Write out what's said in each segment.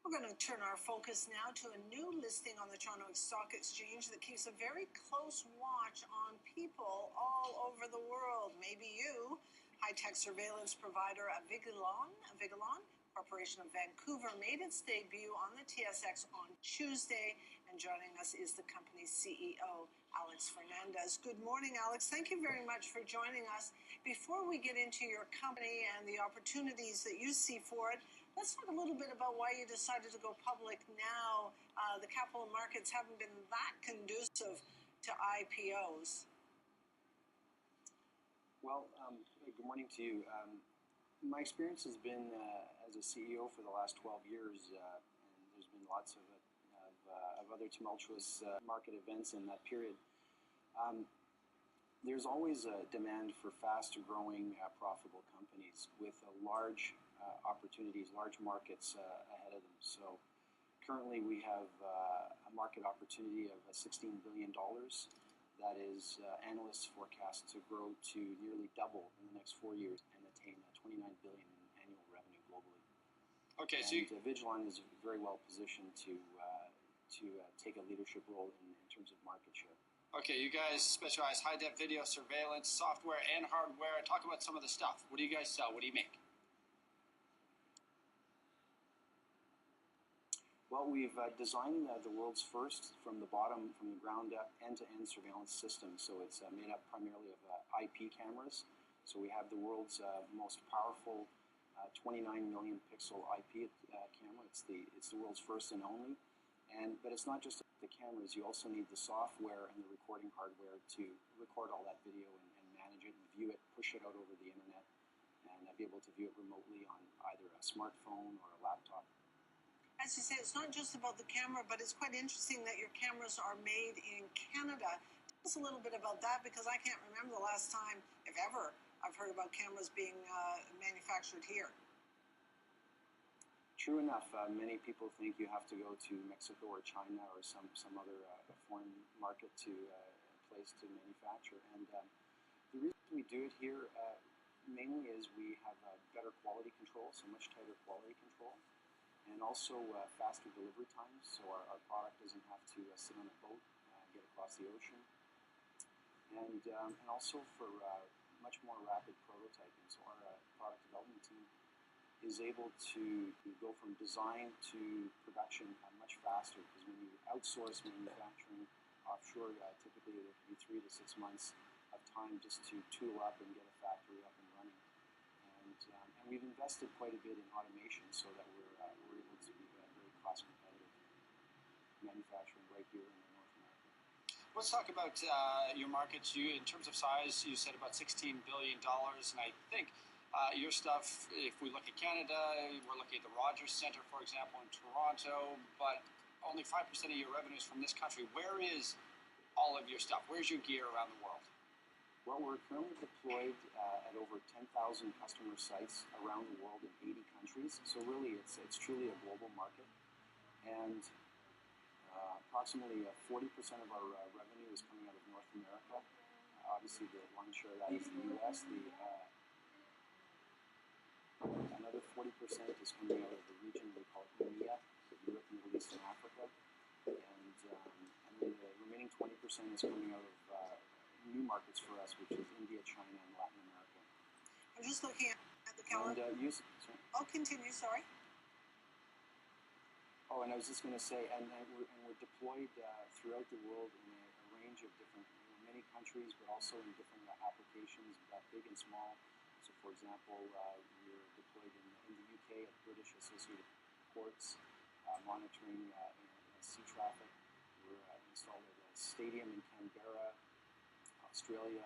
We're going to turn our focus now to a new listing on the Toronto Stock Exchange that keeps a very close watch on people all over the world. Maybe you. High-tech surveillance provider Avigilon Corporation of Vancouver made its debut on the TSX on Tuesday, and joining us is the company's CEO, Alex Fernandes. Good morning, Alex. Thank you very much for joining us. Before we get into your company and the opportunities that you see for it, let's talk a little bit about why you decided to go public now. The capital markets haven't been that conducive to IPOs. Well, good morning to you. My experience has been as a CEO for the last 12 years, and there's been lots of other tumultuous market events in that period. There's always a demand for fast-growing, profitable companies with large opportunities, large markets ahead of them. So currently we have a market opportunity of $16 billion that is analysts forecast to grow to nearly double in the next 4 years and attain $29 billion in annual revenue globally. Okay, and so Avigilon is very well positioned to take a leadership role in terms of market share. Okay, you guys specialize high-def video surveillance, software, and hardware. Talk about some of the stuff. What do you guys sell? What do you make? Well, we've designed the world's first, from the bottom, from the ground up, end-to-end surveillance system. So it's made up primarily of IP cameras. So we have the world's most powerful 29 million pixel IP camera. It's the world's first and only. But it's not just the cameras. You also need the software and the recording hardware to record all that video and manage it and view it, push it out over the internet, and be able to view it remotely on either a smartphone or a laptop. As you say, it's not just about the camera, but it's quite interesting that your cameras are made in Canada. Tell us a little bit about that, because I can't remember the last time, if ever, I've heard about cameras being manufactured here. True enough. Many people think you have to go to Mexico or China or some other foreign market to place to manufacture. And the reason we do it here mainly is we have better quality control, so much tighter quality control, and also faster delivery times. So our product doesn't have to sit on a boat and get across the ocean, and also for much more rapid prototyping. So our product development team is able to go from design to production much faster, because when you outsource manufacturing offshore, typically there can be 3 to 6 months of time just to tool up and get a factory up and running. And we've invested quite a bit in automation so that we're able to be very cost competitive manufacturing right here in North America. Let's talk about your markets. In terms of size, you said about $16 billion, and I think your stuff, if we look at Canada, we're looking at the Rogers Centre, for example, in Toronto, but only 5% of your revenue is from this country. Where is all of your stuff? Where's your gear around the world? Well, we're currently deployed at over 10,000 customer sites around the world in 80 countries. So really, it's truly a global market. And approximately 40% of our revenue is coming out of North America. Obviously, the lion's share of that is the U.S. Another 40% is coming out of the region we call EMEA, Europe, Middle East, and Africa. And then the remaining 20% is coming out of new markets for us, which is India, China, and Latin America. I'm just looking at the calendar. I'll continue, sorry. Oh, and I was just going to say, and we're deployed throughout the world in a range of different, many countries, but also in different applications, big and small. So, for example, we're deployed in the UK at British Associated Ports, monitoring sea traffic. We're installed at a stadium in Canberra, Australia,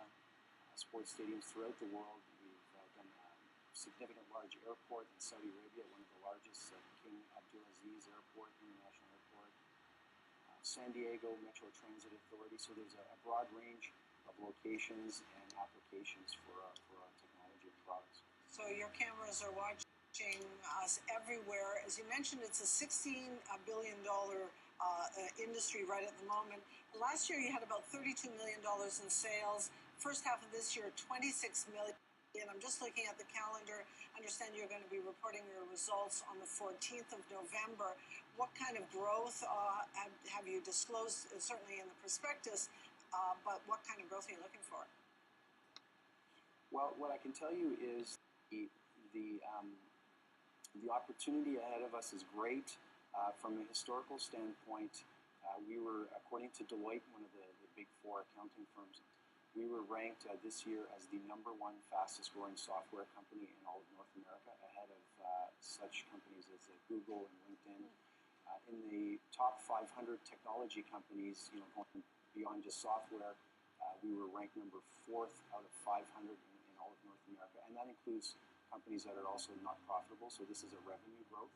sports stadiums throughout the world. We've done a significant large airport in Saudi Arabia, one of the largest, King Abdulaziz Airport, International Airport, San Diego Metro Transit Authority. So there's a broad range of locations and applications for our technology and products. So your cameras are watching us everywhere. As you mentioned, it's a $16 billion industry right at the moment. Last year you had about $32 million in sales. First half of this year, $26 million. And I'm just looking at the calendar. I understand you're going to be reporting your results on the 14th of November. What kind of growth have you disclosed, certainly in the prospectus, but what kind of growth are you looking for? Well, what I can tell you is the opportunity ahead of us is great. From a historical standpoint, we were, according to Deloitte, one of the big four accounting firms, we were ranked this year as the #1 fastest growing software company in all of North America, ahead of such companies as Google and LinkedIn. In the top 500 technology companies, going beyond just software, we were ranked number 4th out of 500 in all of North America, and that includes companies that are also not profitable. So this is a revenue growth.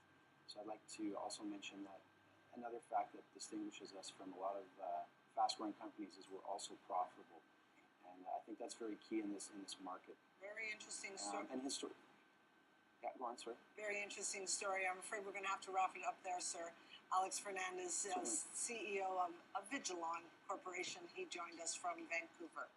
So I'd like to also mention that another fact that distinguishes us from a lot of fast-growing companies is we're also profitable. And I think that's very key in this market. Very interesting story. Yeah, go on, sorry. Very interesting story. I'm afraid we're going to have to wrap it up there, sir. Alex Fernandes, CEO of Vigilon Corporation. He joined us from Vancouver.